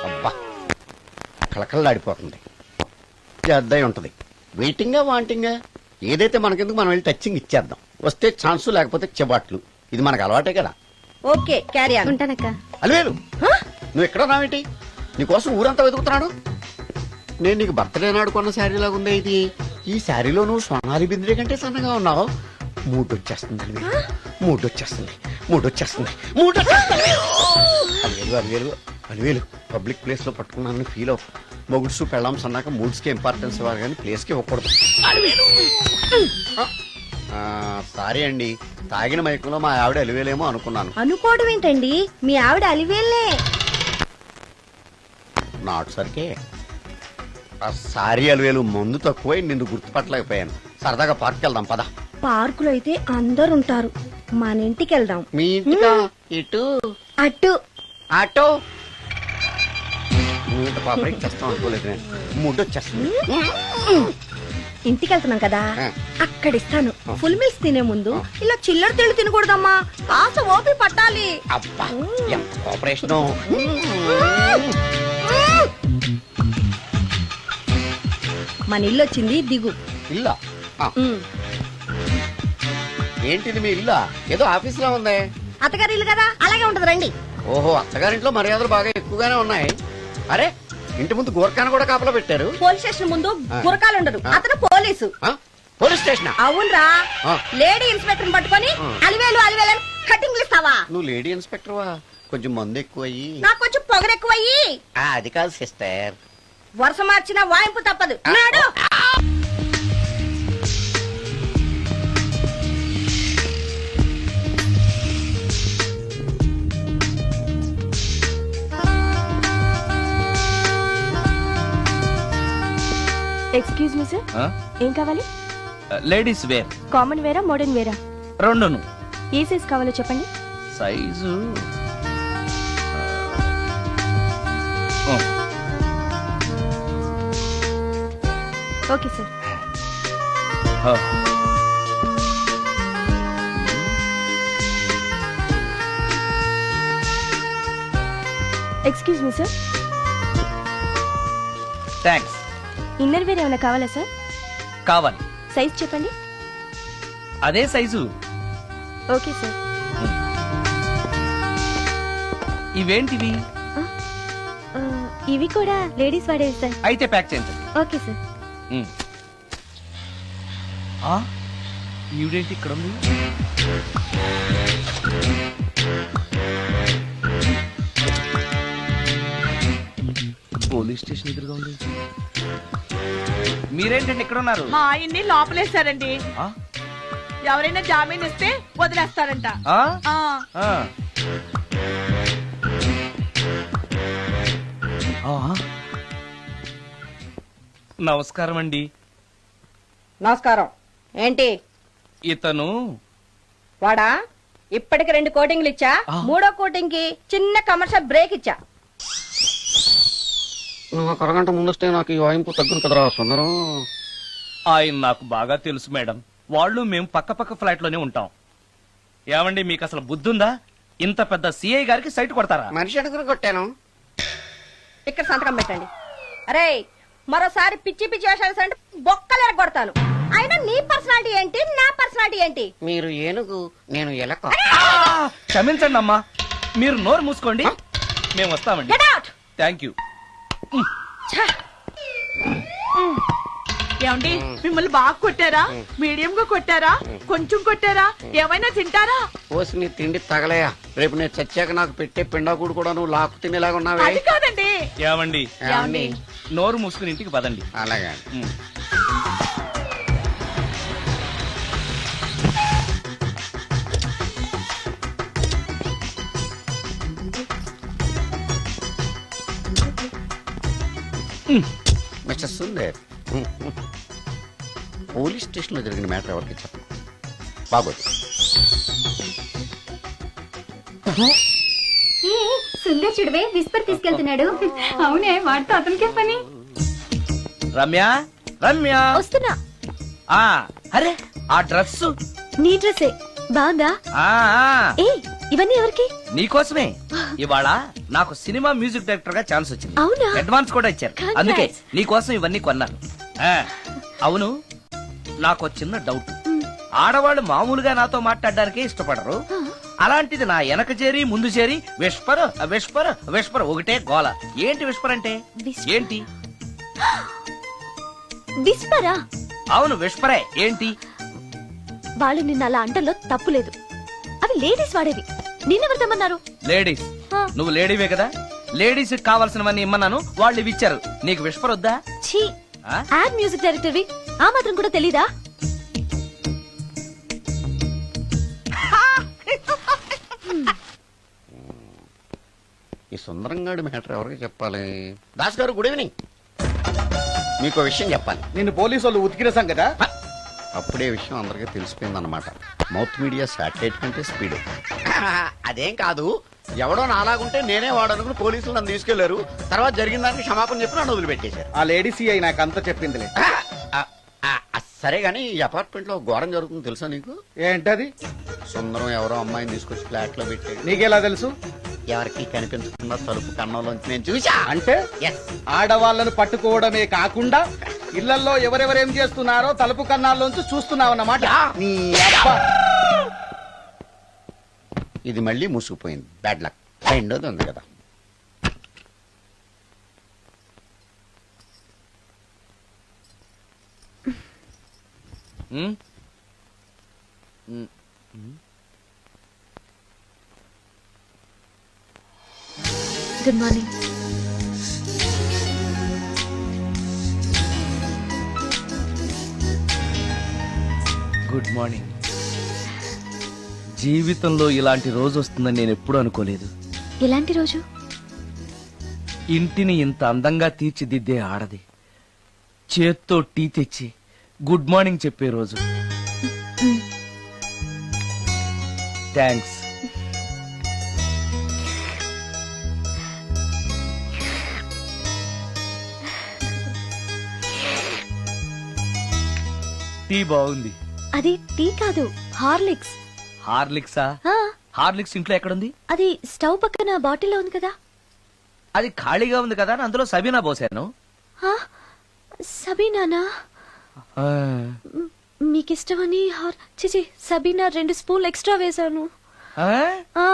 అబ్బా కళకళలాడిపోతుంది. అద్దయి ఉంటది. వెయిటింగా వాంటింగా ఏదైతే మనకెందుకు మనం వెళ్ళి టచ్చింగ్ ఇచ్చేద్దాం. వస్తే ఛాన్సు లేకపోతే చెబాట్లు. ఇది మనకు అలవాటే కదా. Okay carry on. ఉంటానక్క. అలివేలు నువ్వు ఎక్కడ రావేంటి? నీకోసం ఊరంతా వెతుకుతున్నాడు. నేను నీకు బర్త్డే నాడు కొన్న శారీ లాగా ఉంది ఇది. ఈ శారీలో నువ్వు సోనాలి బింద్రే కంటే సన్నగా ఉన్నావు. మూడొచ్చేస్తుంది అలివేలు, మూడొచ్చేస్తుంది, మూడొచ్చేస్తుంది, మూడొచ్చేస్తుంది. అలివేలు అలివేలు అలివేలు పబ్లిక్ ప్లేస్ లో పట్టుకున్నానని ఫీల్ అవ్వ. మొగుడ్సు పెళ్ళాం సన్నాక మూడ్స్ కి ఇంపార్టెన్స్ ఇవ్వాలి కానీ ప్లేస్ కి ఇవ్వకూడదు. సారీ అండి, తాగిన మైకంలో మా ఆవిడ అలివేలేమో అనుకున్నాను. అనుకోవడం ఏంటండి, మీ ఆవిడ అలివేలే. నాట్ సరికే. సారీ అలివేలు, మందు తక్కువై నిన్ను గుర్తుపట్టలేకపోయాను. సరదాగా పార్క్ వెళ్దాం పద. పార్కులో అయితే అందరు ఉంటారు, మన ఇంటికి వెళ్దాం. మీ ఇంటికా? ఇటు అటు ఆటో నువ్వు పాప చేస్తాం అనుకోలేదు. నేను మూడు వచ్చేస్తుంది. ఇంటికి వెళ్తున్నాం కదా, అక్కడ ఇస్తాను. ఫుల్ మీల్స్ తినే ముందు ఇలా చిల్లర తెళ్ళు తినకూడదమ్మా, కాస్త ఓపి పట్టాలి. అబ్బా ఎంత కోఆపరేషన్. మన ఇల్లు వచ్చింది, దిగు. ఇల్లా? ఏంటిది మీ ఇల్లా? ఏదో ఆఫీస్ లో ఉంది. అత్తగారి ఇల్లు కదా, అలాగే ఉంటది, రండి. ఓహో, అత్తగారింట్లో మర్యాదలు బాగా ఎక్కువగానే ఉన్నాయి. అరే ఇంటి ముందు గోర్ఖాను కూడా కాపలా పెట్టారు. పోలీస్ స్టేషన్ ముందు గురకాలు ఉండరు, అతను పోలీసు. Police station? అవునరా. లేడీ ఇన్స్పెక్టర్ పట్టుకొని అలివేలు అలివేలు కటింగ్లు ఇస్తావా? నువ్వు లేడీ ఇన్స్పెక్టర్ వా? కొంచెం మందు ఎక్కువయ్యి. నాకు కొంచెం పొగరు ఎక్కువయ్యి. అది కాదు సిస్టర్, వరుస మార్చిన వాయింపు తప్పదు. నాడు ఎక్స్క్యూజ్ మీ సార్, ఏం కావాలి? Ladies wear. కామన్ వేరా, మోడర్న్ వేరా? రెండును. ఏ సైజ్ కావాలో చెప్పండి. Size okay sir. Excuse me sir, thanks. Inner wear ఏమైనా కావాలా సార్? కావాలి. సైజ్ చెప్పండి. అదే సైజు. Okay sir. ఇవేంటివి? ఇవి కూడా లేడీస్ వాడేవి సార్. అయితే ప్యాక్ చేయండి. Okay sir. ఈవిడేంటి ఇక్కడ ఉంది? పోలీస్ స్టేషన్ ఎదురుగా ఉంది. మీరేంటండి ఇక్కడ ఉన్నారు? మా ఆయన్ని లోపలేశారండి. ఎవరైనా జామీన్ ఇస్తే వదిలేస్తారంట. నమస్కారం అండి. నమస్కారం. ఏంటి ఇతను? వాడా? ఇప్పటికి 2 కోటింగ్లు ఇచ్చా, 3వ కోటింగ్ కి చిన్న కమర్షియల్ బ్రేక్ ఇచ్చా. నువ్వు ఒక అరగంట ముందొస్తే నాకు ఈ వాయింపు తగ్గును కదరా సుందరం. ఆయన నాకు బాగా తెలుసు మేడం. వాళ్ళు మేము పక్క ఫ్లాట్ లోనే ఉంటాం. ఏమండి మీకు అసలు బుద్ధుందా? ఇంత పెద్ద సిఐ గారికి సైట్ కొడతారా? మనిషి అడుగురు కొట్టాను. ఇక్కడ సంతకం పెట్టండి. అరే మరోసారి పిచ్చి పిచ్చి వేషాలు అంటే బొక్కలు ఎరగొడతాను. అయినా నీ పర్సనాలిటీ ఏంటి, నా పర్సనాలిటీ ఏంటి? మీరు ఏనుగు, నేను ఎలక. క్షమించండి అమ్మా, మీరు నోరు మూసుకోండి, మేము వస్తామండి. Thank you. ఏమండి మిమ్మల్ని బాగా కొట్టారా, మీడియం గా కొట్టారా, కొంచెం కొట్టారా, ఏమైనా తింటారా? పోసి నీ తిండి తగలయా. రేపు నేను చచ్చాక నాకు పెట్టే పిండాకుడు కూడా నువ్వు లాక్కు తినేలాగా ఉన్నావే. అది కాదండి. ఏమండి నోరు మూసుకుని ఇంటికి పదండి. అలాగే. మిస్టర్ సుందర్, పోలీస్ స్టేషన్ లో జరిగిన మ్యాటర్ ఎవరికి చెప్పను. బాగోదు. సుందర్ చూడవే విస్పర్ తీసుకెళ్తున్నాడు. అవునే, వాడితో అతనికే పని. రమ్య రమ్య వస్తున్నా. అరే ఆ డ్రెస్ నీ డ్రెస్సే బాగుందా? ఆ ఏ ఇవన్నీ ఎవరికి? నీకోసమే. ఇవాళ నాకు సినిమా మ్యూజిక్ డైరెక్టర్ గా ఛాన్స్ వచ్చింది. అవునా? అడ్వాన్స్ కూడా ఇచ్చారు. Congrats. అందుకే నీకోసం ఇవన్నీ కొన్నాను. ఆ, అవును, నాకు చిన్న డౌట్. ఆడవాళ్ళు మామూలుగా నాతో మాట్లాడడానికే ఇష్టపడరు. అలాంటిది నా వెనక చేరి ముందు చేరి విస్పర్ విస్పర్ విస్పర్ ఒకటే గోల. ఏంటి విస్పర్ అంటే? Whisper. ఏంటి? విస్పరా? అవును, విస్పరే. ఏంటి? వాళ్ళు నిన్న అలా అంటలో తప్పు లేదు. అవి లేడీస్ వాడేవి. నిన్నెవరు తెమ్మన్నారు? లేడీస్. ఆ. నువ్వు లేడీవే కదా. లేడీస్ కావాల్సినవన్నీ ఇమ్మన్నాను, వాళ్ళు ఇవి ఇచ్చారు. నీకు విస్పర్ వద్దా? ఛీ, ఆ? యాడ్ మ్యూజిక్ డైరెక్టర్వి, ఆ మాత్రం కూడా తెలీదా? ఈ సుందరంగాడి మ్యాటర్ ఎవరికి చెప్పాలి? దాస్ గారు, గుడ్ ఈవినింగ్. మీకు విషయం చెప్పాలి. నిన్ను పోలీసు వాళ్ళు ఉతికిరేసాం కదా. అప్పుడే విషయం అందరికీ తెలిసిపోయిందన్నమాట. మౌత్ మీడియా శాటిలైట్ కంటే స్పీడ్. అదేం కాదు, ఎవడో నాలాగుంటే నేనే వాడనుకుని పోలీసులు నన్ను తీసుకెళ్లారు. తర్వాత జరిగిన దానికి క్షమాపణ చెప్పి నన్ను వదిలిపెట్టేశారు. ఆ లేడీ సిఐ నాకు అంతా చెప్పిందిలే. సరే గానీ ఈ అపార్ట్మెంట్ లో ఘోరం జరుగుతుంది తెలుసా నీకు? ఏంటది? సుందరం ఎవరో అమ్మాయిని తీసుకొచ్చి ఫ్లాట్ లో పెట్టాడు. నీకెలా తెలుసు? ఎవరికి కనిపించకుండా తలుపు కన్నంలోంచి నేను చూసా. అంటే ఎస్, ఆడవాళ్ళను పట్టుకోవడమే కాకుండా ఇళ్లలో ఎవరెవరేం చేస్తున్నారో తలుపు కన్నాల్లోంచి చూస్తున్నావన్నమాట. నీ అబ్బా. ఇది మళ్ళీ మూసుకుపోయింది. Bad luck. రెండోది ఉంది కదా. Um? Good morning. Good morning. జీవితంలో ఇలాంటి రోజు వస్తుందని నేను ఎప్పుడూ అనుకోలేదు. ఎలాంటి రోజు? ఇంటిని ఇంత అందంగా తీర్చిదిద్దే ఆడది చేత్తో టీ తెచ్చి గుడ్ మార్నింగ్ చెప్పే రోజు. థ్యాంక్స్. టీ బాగుంది. అది టీ కాదు, హార్లిక్స్. హార్లిక్సా? ఆ, హార్లిక్స్ ఇంట్లో ఎక్కడుంది? అది స్టవ్ పక్కన బాటిల్లో ఉంది కదా. అది ఖాళీగా ఉంది కదా అని అందులో సబీనా పోసాను. ఆ, సబీనానా? మీకిష్టమని చిచి సబీనా 2 స్పూన్లు ఎక్స్ట్రా వేశాను. ఆ? ఆ,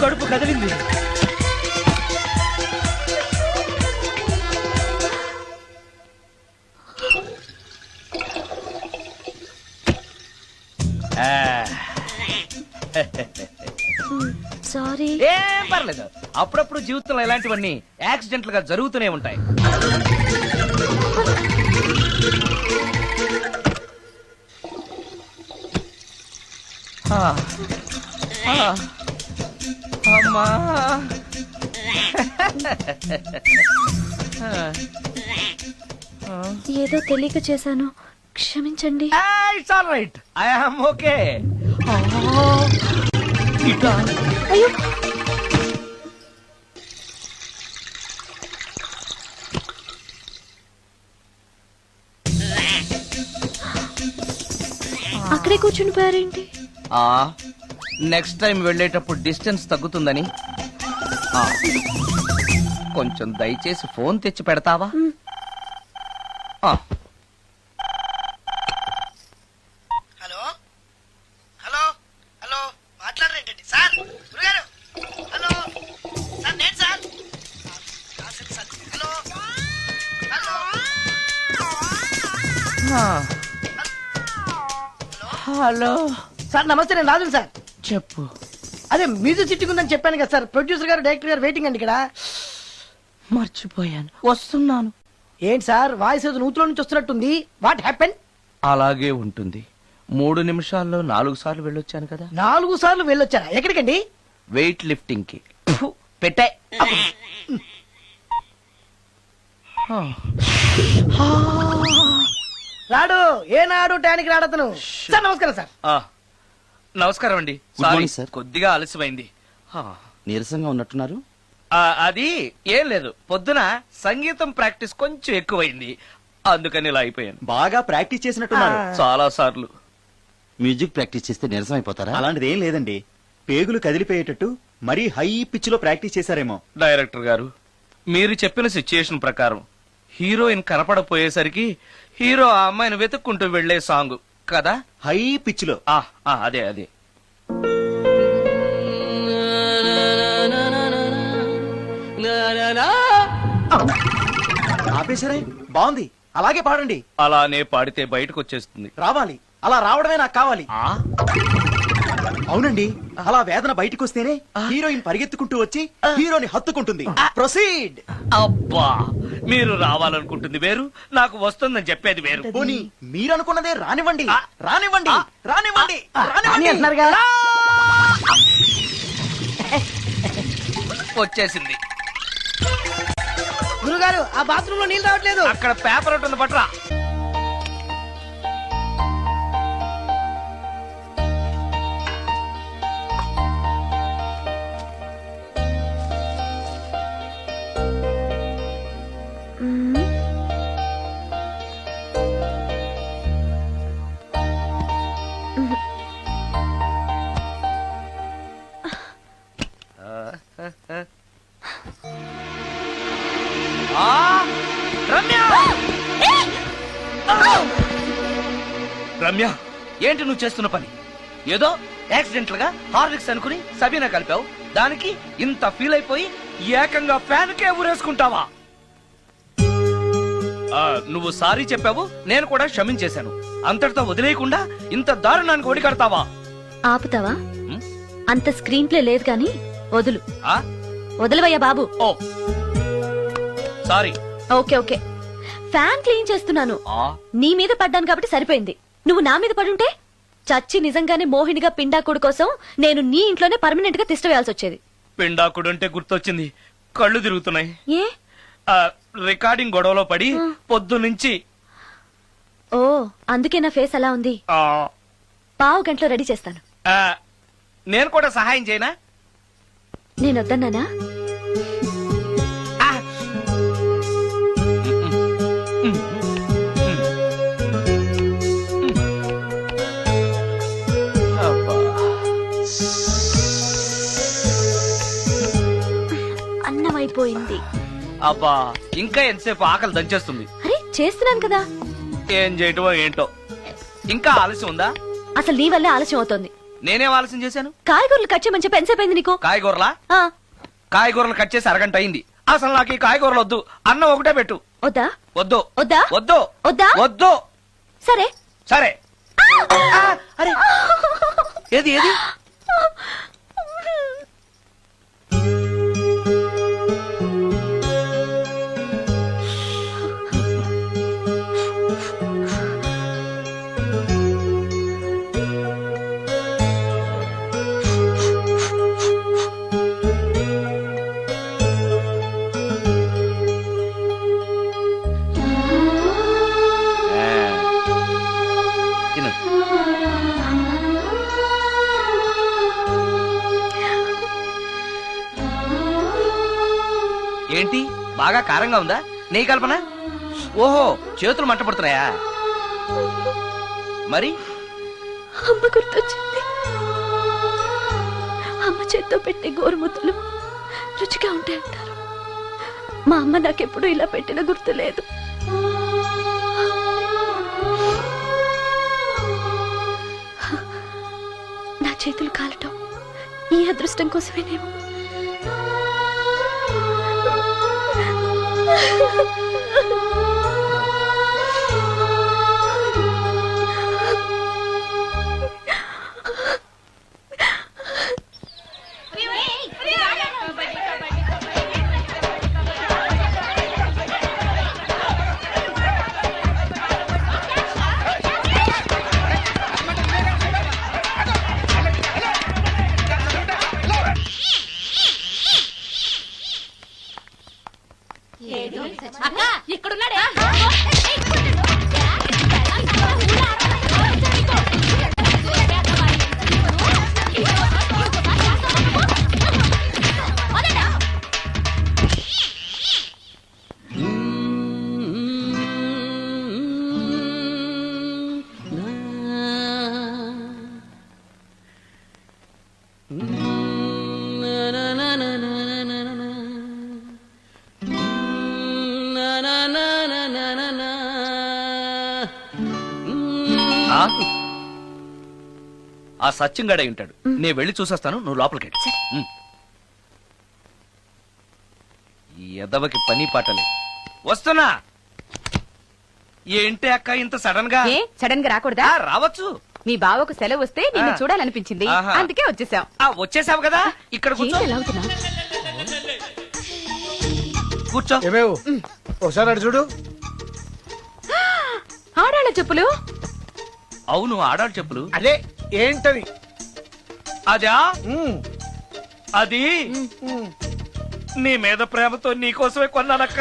కడుపు కదిలింది. సారీ. ఏం పర్లేదు. అప్పుడప్పుడు జీవితంలో ఇలాంటివన్నీ యాక్సిడెంట్లు గా జరుగుతూనే ఉంటాయి. ఆ, ఆ, అమ్మా. ఏదో తెలియక చేశాను, క్షమించండి. It's all right. I am okay. ఇట్లా అయ్యో, అక్కడే కూర్చుని పోయారేంటి? నెక్స్ట్ టైం వెళ్ళేటప్పుడు డిస్టెన్స్ తగ్గుతుందని. ఆ, కొంచెం దయచేసి ఫోన్ తెచ్చి పెడతావా? ఆ. హలో హలో హలో మాట్లాడరేంటండి సార్? గురుగారు హలో సార్, నేను sir. Hello hello hello sir నమస్తే, నేను రాజుని సార్. చెప్పు. అదే మ్యూజిక్ సిట్టింగ్ ఉందని చెప్పాను కదా సార్. ప్రొడ్యూసర్ గారు డైరెక్టర్ గారు వెయిటింగ్ అండి ఇక్కడ. మర్చిపోయాను, వస్తున్నాను. ఏంటి సార్ వాయిస్ ఏదో నూతులో నుంచి వస్తున్నట్టుంది? What happen? అలాగే ఉంటుంది. 3 నిమిషాల్లో 4 సార్లు వెళ్ళొచ్చాను కదా. 4 సార్లు వెళ్ళొచ్చారా? ఎక్కడికండి? వెయిట్ లిఫ్టింగ్ కి. పెట్టే. రాడు ఏనాడు టానికి రాడతను. సార్ నమస్కారం సార్. నమస్కారం అండి. Good morning, sir. కొద్దిగా ఆలస్యమైంది. నీరసంగా ఉన్నట్టున్నారు. అది ఏం లేదు, పొద్దున సంగీతం ప్రాక్టీస్ కొంచెం ఎక్కువైంది, అందుకని ఇలా అయిపోయాను. బాగా ప్రాక్టీస్ చేసినట్టున్నారు. చాలా సార్లు. మ్యూజిక్ ప్రాక్టీస్ చేస్తే నీరసం అయిపోతారా? అలాంటిది ఏం లేదండి, పేగులు కదిలిపోయేటట్టు మరీ హై పిచ్ లో ప్రాక్టీస్ చేశారేమో. డైరెక్టర్ గారు, మీరు చెప్పిన సిచ్యుయేషన్ ప్రకారం హీరోయిన్ కనపడపోయేసరికి హీరో ఆ అమ్మాయిని వెతుక్కుంటూ వెళ్లే సాంగ్ కదా? హై పిచ్ లో. అదే అదే. ఆపేసరే, బాగుంది, అలాగే పాడండి. అలానే పాడితే బయటకు వచ్చేస్తుంది. రావాలి, అలా రావడమే నాకు కావాలి. అవునండి, అలా వేదన బయటకు వస్తేనే హీరోయిన్ పరిగెత్తుకుంటూ వచ్చి హీరోని హత్తుకుంటుంది. ప్రొసీడ్. అబ్బా, మీరు రావాలనుకుంటుంది వేరు, నాకు వస్తుందని చెప్పేది వేరు. పోనీ మీరు అనుకున్నదే రానివ్వండి, రానివ్వండి, రానివ్వండి, అని రానివ్వండి. అంటున్నారు కదా. వచ్చేసింది. గురుగారు ఆ బాత్రూమ్ లో నీళ్ళు రావట్లేదు. అక్కడ పేపర్ ఉంటుంది, పట్రా. రమ్య! రమ్య, ఏంటి నువ్వు చేస్తున్న పని? ఏదో యాక్సిడెంటల్ గా హార్లిక్స్ అనుకుని సబీనా కలిపావు, దానికి ఇంత ఫీల్ అయిపోయి ఏకంగా ఫ్యాన్ కే ఊరేసుకుంటావా? నువ్వు సారీ చెప్పావు, నేను కూడా క్షమించేశాను. అంతటితో వదిలేయకుండా ఇంత దారుణానికి ఒడికడతావా? ఆపుతావా? అంత స్క్రీన్ ప్లే లేదు గాని వదులు. ఆ? వదలవయ్యా బాబు. Oh sorry. Okay okay, fan clean చేస్తున్నాను. నీ మీద పడ్డాను కాబట్టి సరిపోయింది. నువ్వు నా మీద పడుంటే చచ్చి నిజంగానే మోహినిగా పిండాకుడు కోసం నేను నీ ఇంట్లోనే పర్మనెంట్ గా తిష్ట వేయాల్సి వచ్చేది. పిండాకుడు అంటే గుర్తొచ్చింది, కళ్ళు తిరుగుతున్నాయి. ఏ? రికార్డింగ్ గొడవలో పడి పొద్దు నుంచి. ఓ, అందుకే నా ఫేస్ అలా ఉంది. పావు గంటలో రెడీ చేస్తాను. నేను కూడా సహాయం చేయనా? నేను వద్దన్నానా? అన్నం అయిపోయింది. అబ్బా, ఇంకా ఎంతసేపు? ఆకలి దంచేస్తుంది. అరే చేస్తున్నాను కదా. ఏం చేయటమో ఏంటో, ఇంకా ఆలస్యం ఉందా? అసలు నీ వల్లే ఆలస్యం అవుతోంది. నేనేం ఆలస్యం చేశాను? కాయగూరలు కట్ చేయమని చెప్పి ఎంతసేపు అయింది నీకు? కాయగూరలా? ఆ, కాయగూరలు కట్ చేసి అరగంట అయింది. అసలు నాకు ఈ కాయగూరలు వద్దు, అన్నం ఒకటే పెట్టు. వద్దా? వద్దు వద్దా? వద్దు వద్దా? వద్దు. సరే సరే. అరే, ఏది ఏది? తిను. ఏంటి, బాగా కారంగా ఉందా? నెయ్యి కల్పన? ఓహో, చేతులు మంట పడుతున్నాయా? మరి అమ్మ గుర్తొచ్చింది. అమ్మ చేత్తో పెట్టే గోరుముద్దలు రుచిగా ఉంటాయంటారు. మా అమ్మ నాకెప్పుడు ఇలా పెట్టిన గుర్తు లేదు. నా చేతులు కాలటం ఈ అదృష్టం కోసమేనేమో. అక్క ఆ సత్యం గడై ఉంటాడు. నేను వెళ్ళి చూసొస్తాను, నువ్వు లోపలికి వెళ్ళు. ఈ ఎదవకి పని పాటలే. వస్తున్నా. ఏంటి అక్క ఇంత సడన్ గా? ఏ సడన్ గా రాకూడదా? రావచ్చు. మీ బావకు సెలవు వస్తే నిన్ను చూడాలనిపించింది, ఆహా. అందుకే వచ్చేసాం. వచ్చేసావు కదా, ఇక్కడ కూర్చో. కూర్చో. ఏమేవు ఒకసారి అటు చూడు. ఆడాళ్ళ చెప్పులు. అవును, ఆడాడు చెప్పులు. అదే ఏంటది? అదా అది నీ మీద ప్రేమతో నీకోసమే కొన్నానక్క.